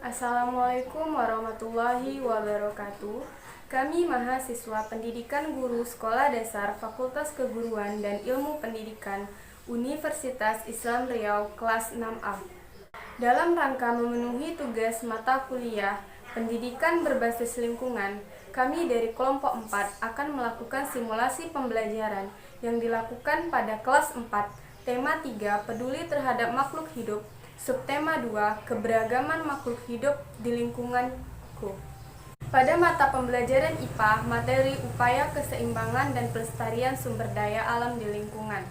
Assalamualaikum warahmatullahi wabarakatuh. Kami mahasiswa pendidikan guru Sekolah Dasar Fakultas Keguruan dan Ilmu Pendidikan Universitas Islam Riau kelas 6A. Dalam rangka memenuhi tugas mata kuliah Pendidikan Berbasis Lingkungan, kami dari kelompok 4 akan melakukan simulasi pembelajaran yang dilakukan pada kelas 4, tema 3, peduli terhadap makhluk hidup, subtema 2, keberagaman makhluk hidup di lingkunganku. Pada mata pembelajaran IPA, materi upaya keseimbangan dan pelestarian sumber daya alam di lingkungan.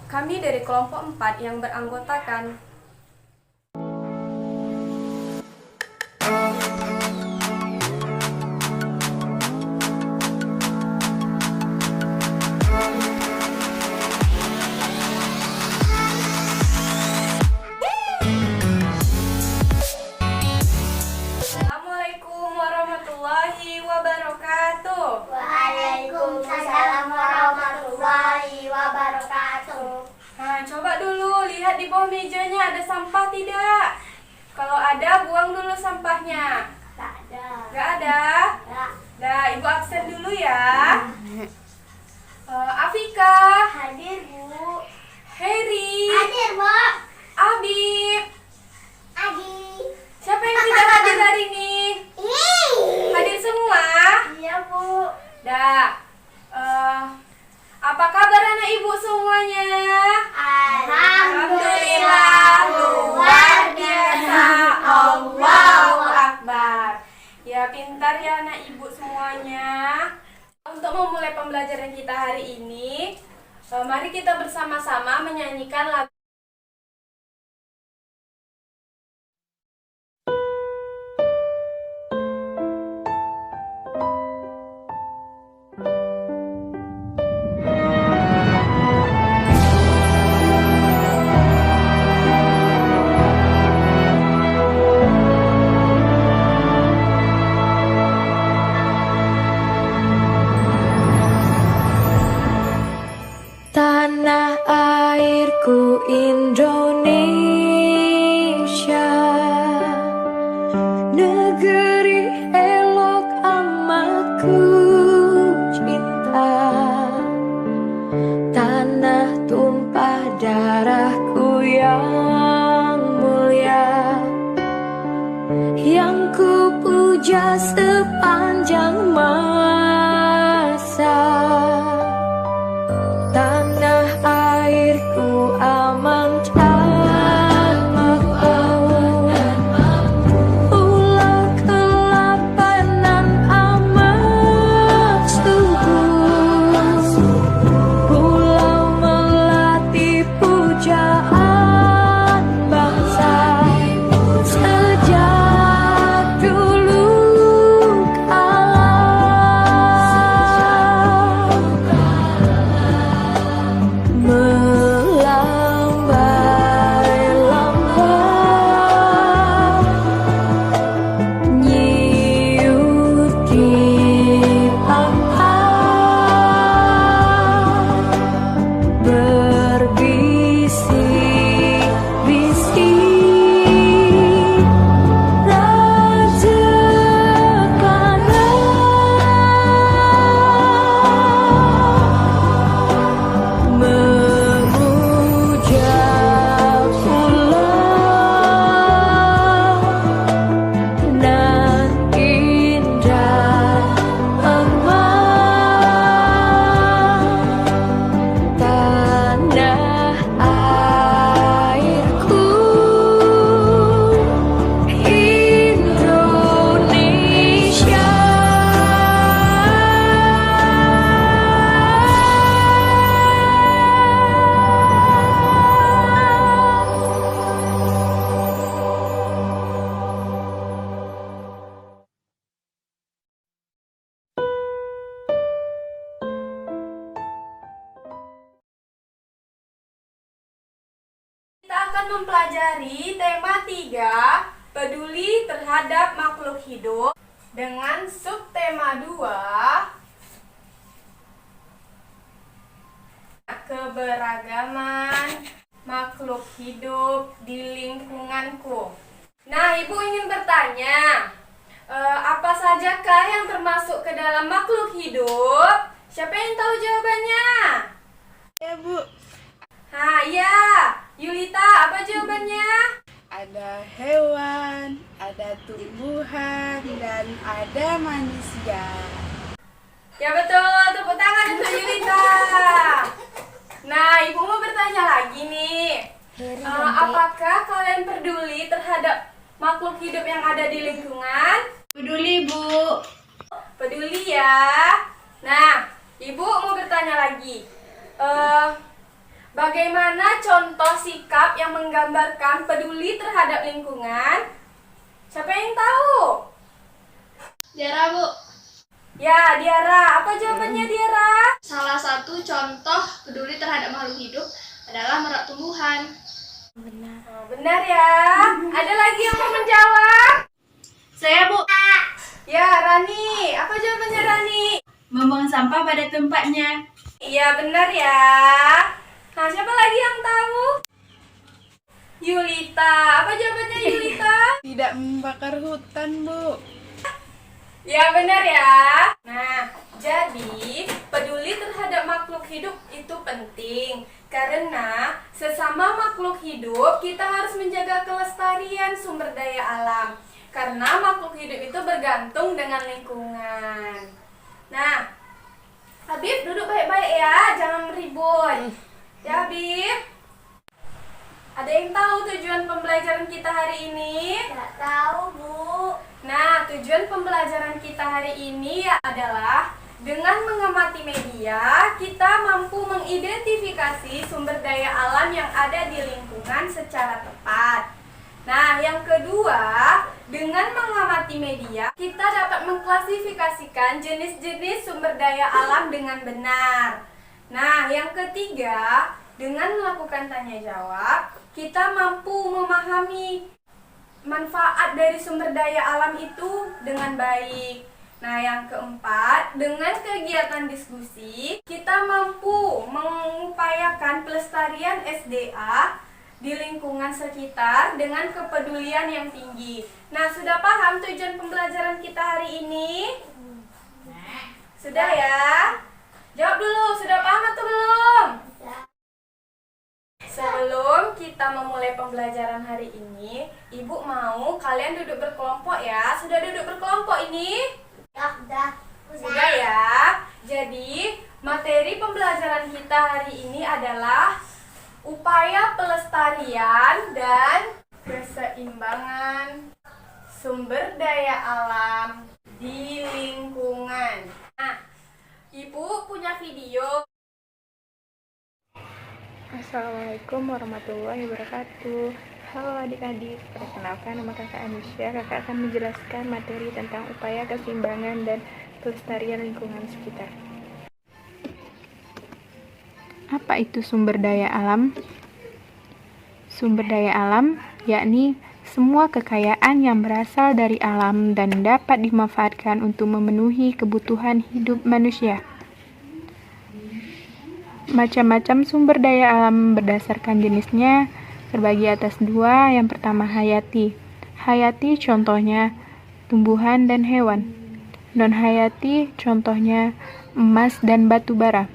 Kami dari kelompok 4 yang beranggotakan Assalamualaikum warahmatullahi wabarakatuh. Waalaikumsalam warahmatullahi wabarakatuh. Nah, coba dulu lihat di bawah mejanya ada sampah tidak? Kalau ada, buang dulu sampahnya. Tak ada. Gak ada? Tak. Nah, Ibu absen dulu ya. Afika, Hadir, Bu. Heri, Hadir, Bu. Abib. Adi. Siapa yang tidak hadir hari ini? Hadir semua? Iya, Bu. Dah. Apa kabar anak ibu semuanya? Alhamdulillah, luar biasa. Allahu Akbar. Ya, pintar ya anak ibu semuanya. Untuk memulai pembelajaran kita hari ini, mari kita bersama-sama menyanyikan lagu. Tanah airku Indonesia, negeri elok amat ku cinta. Tanah tumpah darahku yang mulia, yang ku puja sepanjang masa. Tanah airku aman dan makmur, pulau kelapa nan amat subur, pulau melati pujaan bangsa sejak dulu kala. Melambai-lambai nyiut di pantai, berbisik-bisik rajekana. Memuja pulau nan indah emas, tanah airku Indonesia. Kita akan mempelajari tema 3, peduli terhadap makhluk hidup, dengan subtema 2, keberagaman makhluk hidup di lingkunganku. Nah, Ibu ingin bertanya, apa sajakah yang termasuk ke dalam makhluk hidup? Siapa yang tahu jawabannya? Ya Bu, Nah, iya. Yulita, apa jawabannya? ada hewan, ada tumbuhan, dan ada manusia. Ya betul, tepuk tangan untuk Yulita. Nah, Ibu mau bertanya lagi nih. Apakah kalian peduli terhadap makhluk hidup yang ada di lingkungan? Peduli Bu. Peduli ya. Nah, Ibu mau bertanya lagi. Bagaimana contoh sikap yang menggambarkan peduli terhadap lingkungan? Siapa yang tahu? Tiara, Bu. Ya, Diara. Apa jawabannya, Diara? Salah satu contoh peduli terhadap makhluk hidup adalah merawat tumbuhan. Oh, benar ya. Ada lagi yang mau menjawab? Saya, Bu. Ya, Rani. Apa jawabannya, Rani? Membuang sampah pada tempatnya. Iya, benar ya. Nah, siapa lagi yang tahu? Yulita. Apa jawabannya, Yulita? Tidak membakar hutan Bu. Ya, benar ya. Nah, jadi peduli terhadap makhluk hidup itu penting. Karena sesama makhluk hidup kita harus menjaga kelestarian sumber daya alam. Karena makhluk hidup itu bergantung dengan lingkungan. Nah, Habib duduk baik-baik ya, jangan ribut. Ya, Habib. Ada yang tahu tujuan pembelajaran kita hari ini? Nggak tahu Bu. Nah, tujuan pembelajaran kita hari ini adalah dengan mengamati media, kita mampu mengidentifikasi sumber daya alam yang ada di lingkungan secara tepat. Nah, yang kedua, dengan mengamati media, kita dapat mengklasifikasikan jenis-jenis sumber daya alam dengan benar. Nah, yang ketiga, dengan melakukan tanya jawab, kita mampu memahami manfaat dari sumber daya alam itu dengan baik. Nah, yang keempat, dengan kegiatan diskusi, kita mampu mengupayakan pelestarian SDA di lingkungan sekitar dengan kepedulian yang tinggi. Nah, sudah paham tujuan pembelajaran kita hari ini? Sudah ya? Jawab dulu, sudah paham atau belum? Sebelum kita memulai pembelajaran hari ini, Ibu mau kalian duduk berkelompok ya. Sudah duduk berkelompok ini? Udah. Sudah ya. Jadi, materi pembelajaran kita hari ini adalah upaya pelestarian dan keseimbangan sumber daya alam di lingkungan. Nah, Ibu punya video. Assalamualaikum warahmatullahi wabarakatuh. Halo adik-adik, perkenalkan nama kakak Anisya. Kakak akan menjelaskan materi tentang upaya keseimbangan dan pelestarian lingkungan sekitar. Apa itu sumber daya alam? Sumber daya alam yakni semua kekayaan yang berasal dari alam dan dapat dimanfaatkan untuk memenuhi kebutuhan hidup manusia. Macam-macam sumber daya alam berdasarkan jenisnya terbagi atas dua. Yang pertama hayati. Hayati contohnya tumbuhan dan hewan. Non-hayati contohnya emas dan batu bara.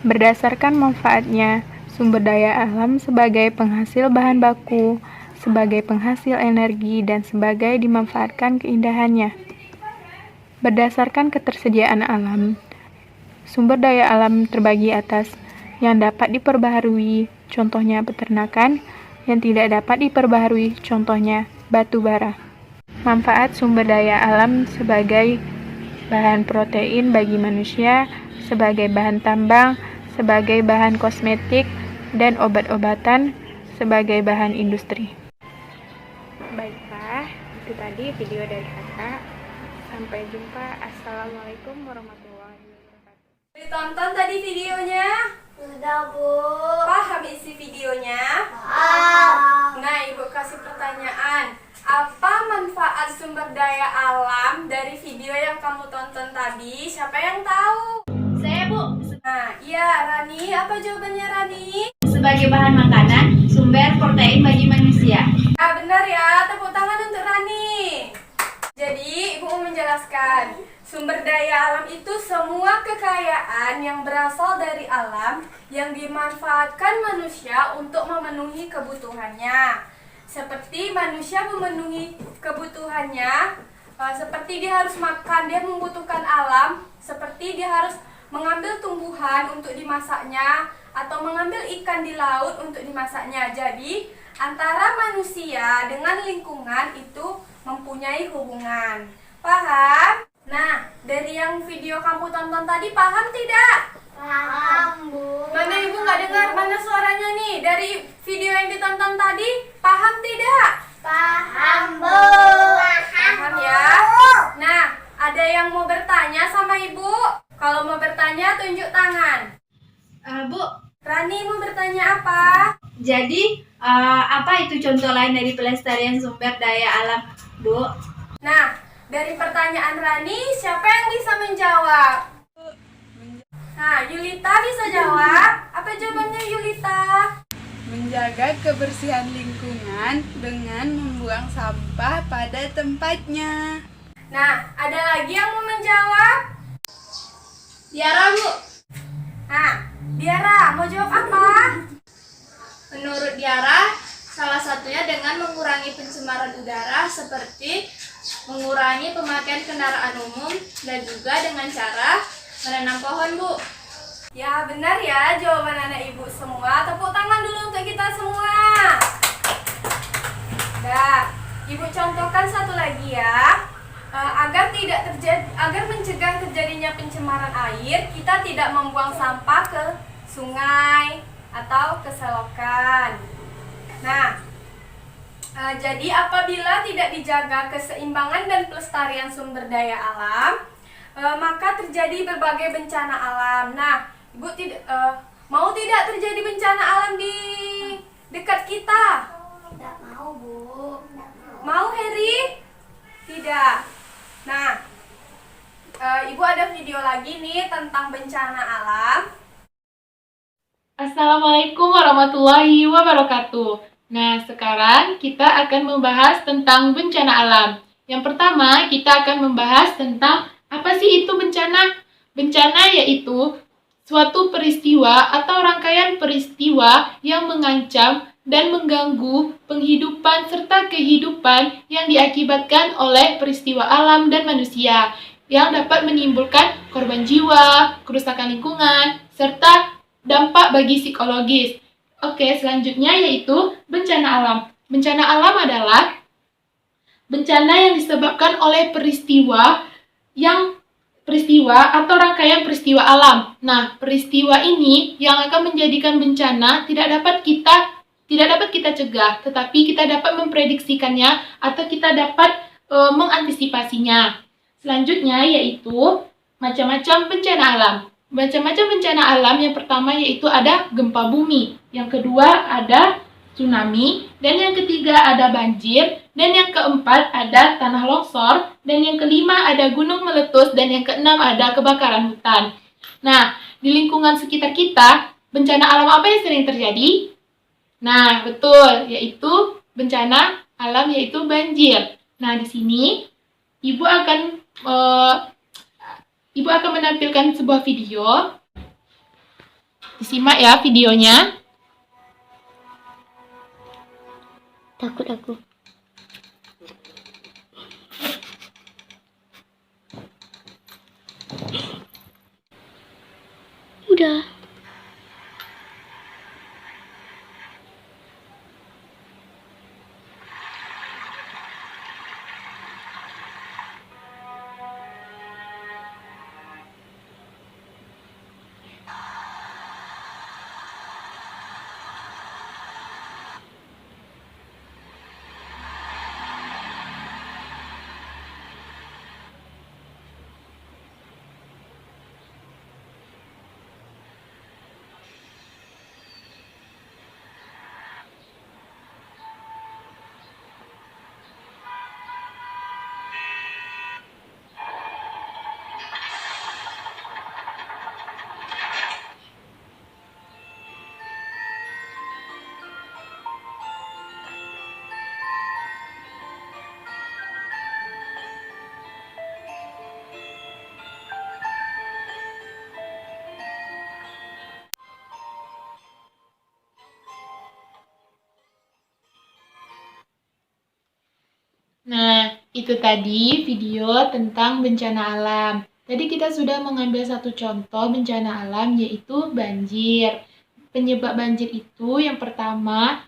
Berdasarkan manfaatnya, sumber daya alam sebagai penghasil bahan baku, sebagai penghasil energi, dan sebagai dimanfaatkan keindahannya. Berdasarkan ketersediaan alam, sumber daya alam terbagi atas yang dapat diperbaharui, contohnya peternakan, yang tidak dapat diperbaharui, contohnya batu bara. Manfaat sumber daya alam sebagai bahan protein bagi manusia, sebagai bahan tambang, sebagai bahan kosmetik dan obat-obatan, sebagai bahan industri. Baiklah, itu tadi video dari kakak. Sampai jumpa. Assalamualaikum warahmatullahi wabarakatuh. Ditonton tadi videonya? Sudah Bu. Paham isi videonya? Nah, Ibu kasih pertanyaan. Apa manfaat sumber daya alam dari video yang kamu tonton tadi? Siapa yang tahu? Saya, Bu. Nah, iya Rani. Apa jawabannya Rani? Sebagai bahan makanan, sumber sumber protein bagi manusia. Nah, benar ya, tepuk tangan untuk Rani. Jadi, Ibu mau menjelaskan, sumber daya alam itu semua kekayaan yang berasal dari alam yang dimanfaatkan manusia untuk memenuhi kebutuhannya. Seperti manusia memenuhi kebutuhannya, seperti dia harus makan, dia membutuhkan alam, seperti dia harus mengambil tumbuhan untuk dimasaknya, atau mengambil ikan di laut untuk dimasaknya. Jadi, antara manusia dengan lingkungan itu mempunyai hubungan. Paham? Nah, dari yang video kamu tonton tadi paham tidak? Paham, Bu. Mana Ibu nggak dengar? Mana suaranya nih? Dari video yang ditonton tadi, paham tidak? Paham, Bu. Paham ya? Nah, ada yang mau bertanya sama Ibu? Kalau mau bertanya, tunjuk tangan. Bu, Rani mau bertanya apa? jadi apa itu contoh lain dari pelestarian sumber daya alam, Bu? Nah, dari pertanyaan Rani, siapa yang bisa menjawab? Nah, Yulita bisa jawab. Apa jawabannya Yulita? Menjaga kebersihan lingkungan dengan membuang sampah pada tempatnya. Nah, ada lagi yang mau menjawab? Tiara, Bu. Nah, Diara, mau jawab apa? Menurut Tiara, salah satunya dengan mengurangi pencemaran udara seperti mengurangi pemakaian kendaraan umum dan juga dengan cara menanam pohon, Bu. Ya, benar ya jawaban anak Ibu semua. Tepuk tangan dulu untuk kita semua. Nah, Ibu contohkan satu lagi ya. Agar mencegah terjadinya pencemaran air, kita tidak membuang sampah ke sungai atau ke selokan. Nah, jadi apabila tidak dijaga keseimbangan dan pelestarian sumber daya alam, maka terjadi berbagai bencana alam. Nah, Ibu mau tidak terjadi bencana alam di dekat kita? Tidak mau, Bu. Mau, Heri? Tidak. Nah, Ibu ada video lagi nih tentang bencana alam. Assalamualaikum warahmatullahi wabarakatuh. Nah, sekarang kita akan membahas tentang bencana alam. Yang pertama, kita akan membahas tentang apa sih itu bencana? Bencana yaitu suatu peristiwa atau rangkaian peristiwa yang mengancam dan mengganggu penghidupan serta kehidupan yang diakibatkan oleh peristiwa alam dan manusia yang dapat menimbulkan korban jiwa, kerusakan lingkungan, serta dampak bagi psikologis. Oke, selanjutnya yaitu bencana alam. Bencana alam adalah bencana yang disebabkan oleh peristiwa atau rangkaian peristiwa alam. Nah, peristiwa ini yang akan menjadikan bencana tidak dapat kita cegah, tetapi kita dapat memprediksikannya atau kita dapat mengantisipasinya. Selanjutnya yaitu macam-macam bencana alam. Macam-macam bencana alam yang pertama yaitu ada gempa bumi, yang kedua ada tsunami, dan yang ketiga ada banjir, dan yang keempat ada tanah longsor, dan yang kelima ada gunung meletus, dan yang keenam ada kebakaran hutan. Nah, di lingkungan sekitar kita, bencana alam apa yang sering terjadi? Nah, betul, yaitu bencana alam yaitu banjir. Nah, di sini Ibu akan menampilkan sebuah video. Disimak ya videonya. Takut aku. Udah. Nah, itu tadi video tentang bencana alam. Tadi kita sudah mengambil satu contoh bencana alam, yaitu banjir. Penyebab banjir itu yang pertama,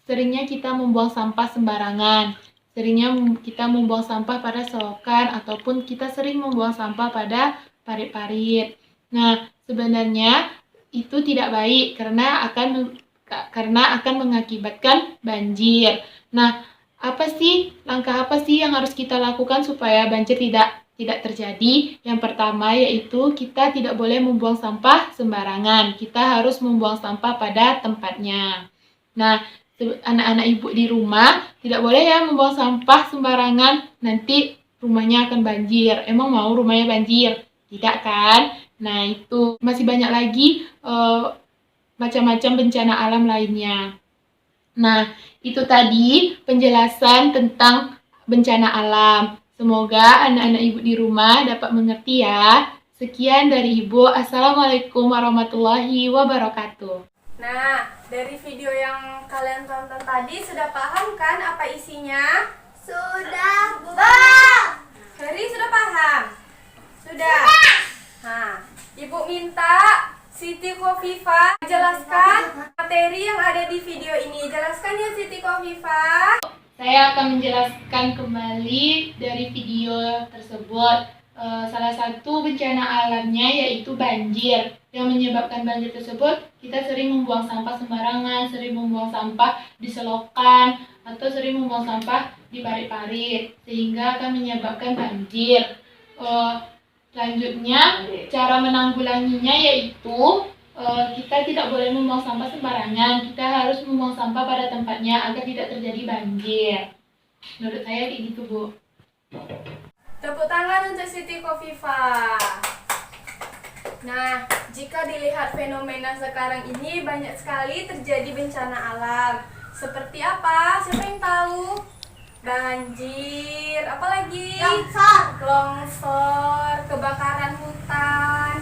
seringnya kita membuang sampah sembarangan. Seringnya kita membuang sampah pada selokan ataupun kita sering membuang sampah pada parit-parit. Nah, sebenarnya itu tidak baik karena akan mengakibatkan banjir. Nah, langkah apa sih yang harus kita lakukan supaya banjir tidak terjadi? Yang pertama yaitu kita tidak boleh membuang sampah sembarangan. Kita harus membuang sampah pada tempatnya. Nah, anak-anak ibu di rumah tidak boleh ya membuang sampah sembarangan, nanti rumahnya akan banjir. Emang mau rumahnya banjir? Tidak kan? Nah, itu masih banyak lagi macam-macam bencana alam lainnya. Nah, itu tadi penjelasan tentang bencana alam. Semoga anak-anak ibu di rumah dapat mengerti ya. Sekian dari ibu. Assalamualaikum warahmatullahi wabarakatuh. Nah, dari video yang kalian tonton tadi sudah paham kan apa isinya? Sudah, Bu. Heri sudah paham? Sudah? Nah, Ibu minta Siti Khofifah jelaskan materi yang ada di video ini. Jelaskan ya Siti Khofifah. Saya akan menjelaskan kembali dari video tersebut. Salah satu bencana alamnya yaitu banjir. Yang menyebabkan banjir tersebut, kita sering membuang sampah sembarangan, sering membuang sampah di selokan, atau sering membuang sampah di parit-parit, sehingga akan menyebabkan banjir. Selanjutnya, cara menanggulanginya yaitu kita tidak boleh membuang sampah sembarangan. Kita harus membuang sampah pada tempatnya agar tidak terjadi banjir. Menurut saya kayak gitu, Bu. Tepuk tangan untuk Siti Khofifah. Nah, jika dilihat fenomena sekarang ini banyak sekali terjadi bencana alam. Seperti apa? Siapa yang tahu? Banjir, apalagi? Longsor, kebakaran hutan.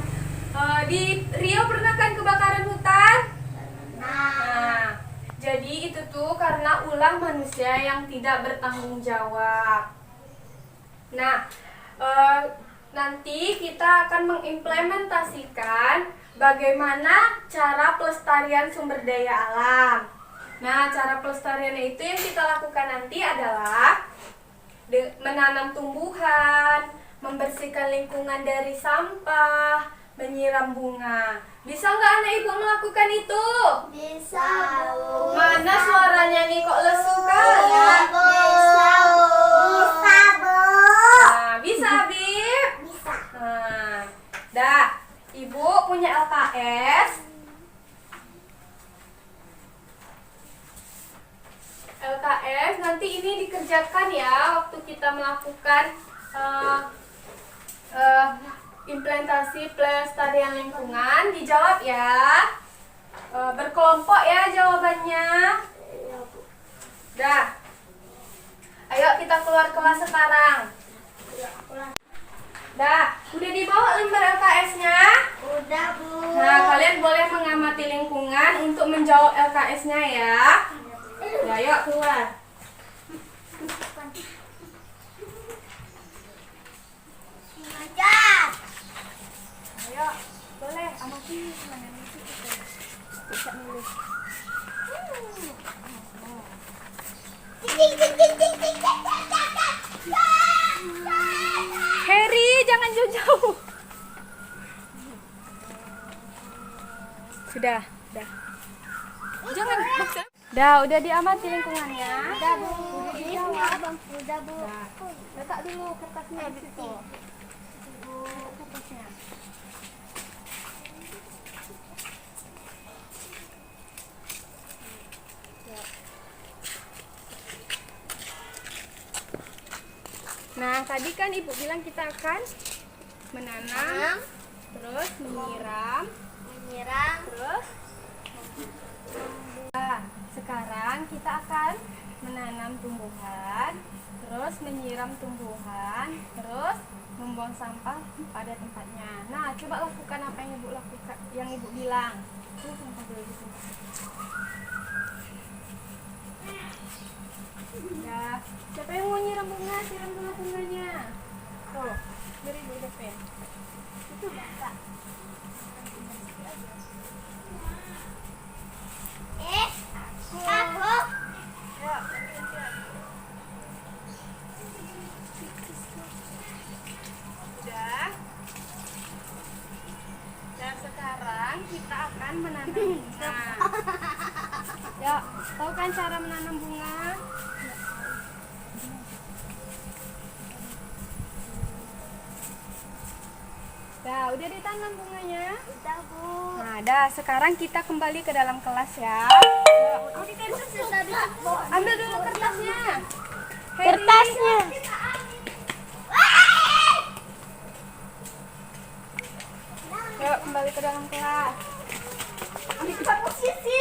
Di Riau pernah kan kebakaran hutan? Nah, jadi itu tuh karena ulah manusia yang tidak bertanggung jawab. Nah, nanti kita akan mengimplementasikan bagaimana cara pelestarian sumber daya alam. Nah, cara pelestariannya itu yang kita lakukan nanti adalah menanam tumbuhan, membersihkan lingkungan dari sampah, menyiram bunga. Bisa nggak anak ibu melakukan itu? Bisa, Bu. Mana suaranya nih kok lesu kali? Bisa, Bu. Bisa, Bu. Nah, bisa, Bib? Bisa. Nah, dah. Ibu punya LKS. LKS nanti ini dikerjakan ya waktu kita melakukan implementasi pelestarian lingkungan. Dijawab ya, berkelompok ya jawabannya. Dah, ayo kita keluar kelas sekarang. Dah, udah dibawa lembar LKS-nya? Udah, Bu. Nah, kalian boleh mengamati lingkungan untuk menjawab LKS-nya ya. Ya, yuk keluar. Ngajar. Ayo, boleh amati mana nih kita. Bisa nulis. Harry, jangan jauh-jauh. Sudah. Jangan maksa. Udah diamati lingkungannya. Udah, Bu. Udah dijawab. Udah, Bu. Letak dulu kertasnya di situ. Kertasnya. Nah, tadi kan Ibu bilang kita akan menanam, terus menyiram, terus nah, sekarang kita akan menanam tumbuhan, terus menyiram tumbuhan, terus membuang sampah pada tempatnya. Nah, coba lakukan apa yang Ibu lakukan, yang Ibu bilang. Tuh, sampah dulu gitu. Ya, siapa yang mau nyiram? siram bunga, siram dulu bunganya. Tuh, beri Bu Devin. Itu bapak. Aku. Udah. Dan sekarang kita akan menanam bunga. Ya, tahu kan cara menanam bunga? Dah, udah ditanam bunganya? Udah, Bu. Nah, dah. Sekarang kita kembali ke dalam kelas ya. Ambil dulu kertasnya. Kertasnya. Yuk, kembali ke dalam kelas. Ambil posisi.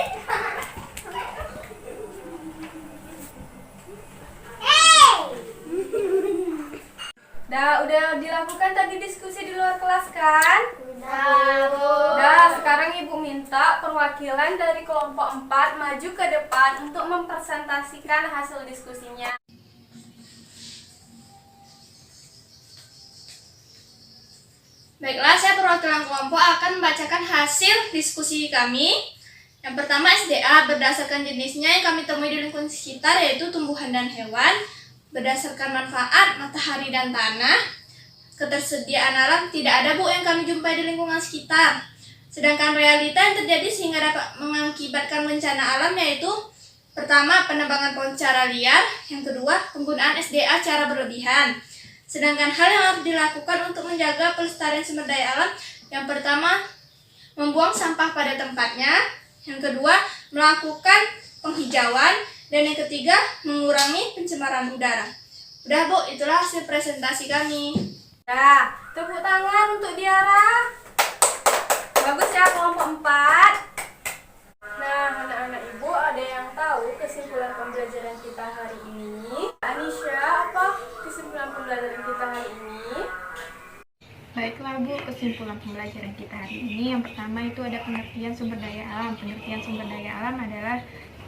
Dah, udah dilakukan tadi diskusi di luar kelas kan? Udah, Bu. Dah, sekarang Ibu minta perwakilan dari kelompok 4 maju ke depan untuk mempresentasikan hasil diskusinya. Baiklah, saya perwakilan kelompok akan membacakan hasil diskusi kami. Yang pertama SDA berdasarkan jenisnya yang kami temui di lingkungan sekitar yaitu tumbuhan dan hewan. Berdasarkan manfaat matahari dan tanah, ketersediaan alam tidak ada Bu yang kami jumpai di lingkungan sekitar. Sedangkan realita yang terjadi sehingga dapat mengakibatkan bencana alam yaitu pertama penebangan pohon secara liar, yang kedua penggunaan SDA secara berlebihan. Sedangkan hal yang harus dilakukan untuk menjaga pelestarian sumber daya alam, yang pertama membuang sampah pada tempatnya, yang kedua melakukan penghijauan, dan yang ketiga mengurangi pencemaran udara. Udah Bu, itulah hasil presentasi kami. Nah, tepuk tangan untuk Diara. Bagus ya kelompok 4. Nah, anak-anak Ibu ada yang tahu kesimpulan pembelajaran kita hari ini? Anisha, apa kesimpulan pembelajaran kita hari ini? Baiklah Bu, kesimpulan pembelajaran kita hari ini yang pertama itu ada pengertian sumber daya alam. Pengertian sumber daya alam adalah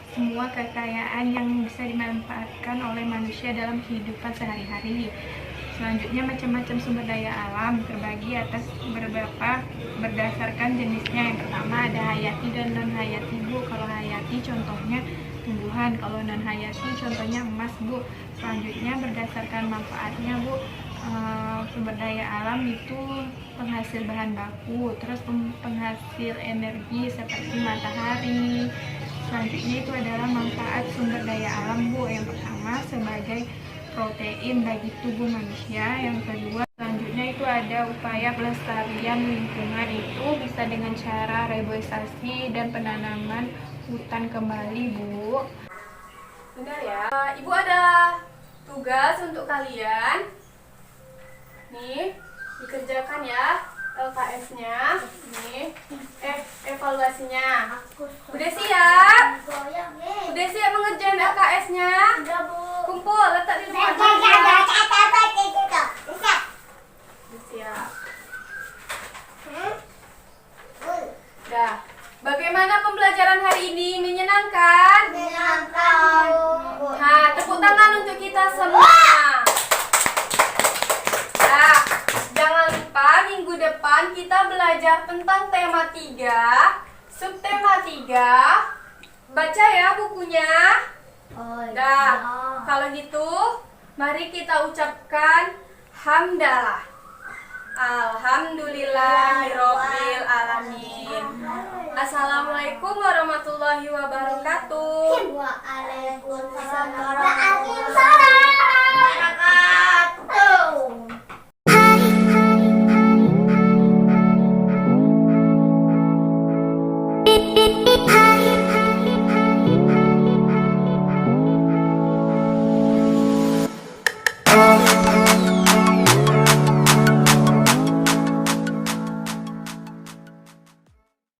semua kekayaan yang bisa dimanfaatkan oleh manusia dalam kehidupan sehari-hari. Selanjutnya macam-macam sumber daya alam terbagi atas beberapa berdasarkan jenisnya. Yang pertama ada hayati dan non hayati Bu. Kalau hayati contohnya tumbuhan, kalau non hayati contohnya emas Bu. Selanjutnya berdasarkan manfaatnya Bu, sumber daya alam itu penghasil bahan baku, terus penghasil energi seperti matahari. Selanjutnya itu adalah manfaat sumber daya alam Bu. Yang pertama sebagai protein bagi tubuh manusia. Yang kedua selanjutnya itu ada upaya pelestarian lingkungan, itu bisa dengan cara reboisasi dan penanaman hutan kembali Bu. Benar ya. Ibu ada tugas untuk kalian. Nih, dikerjakan ya LKS-nya. Nih, evaluasinya. Udah siap? Udah siap mengerjain LKS-nya? Udah, Bu. Kumpul, letak di rumah. Udah siap. Dah. Bagaimana pembelajaran hari ini? Menyenangkan? Menyenangkan. Nah, tepuk tangan untuk kita semua. Nah, jangan lupa minggu depan kita belajar tentang tema 3, subtema 3. Baca ya bukunya. Dah, kalau gitu mari kita ucapkan hamdalah. Alhamdulillahirabbil alamin. Assalamualaikum warahmatullahi wabarakatuh. Waalaikumsalam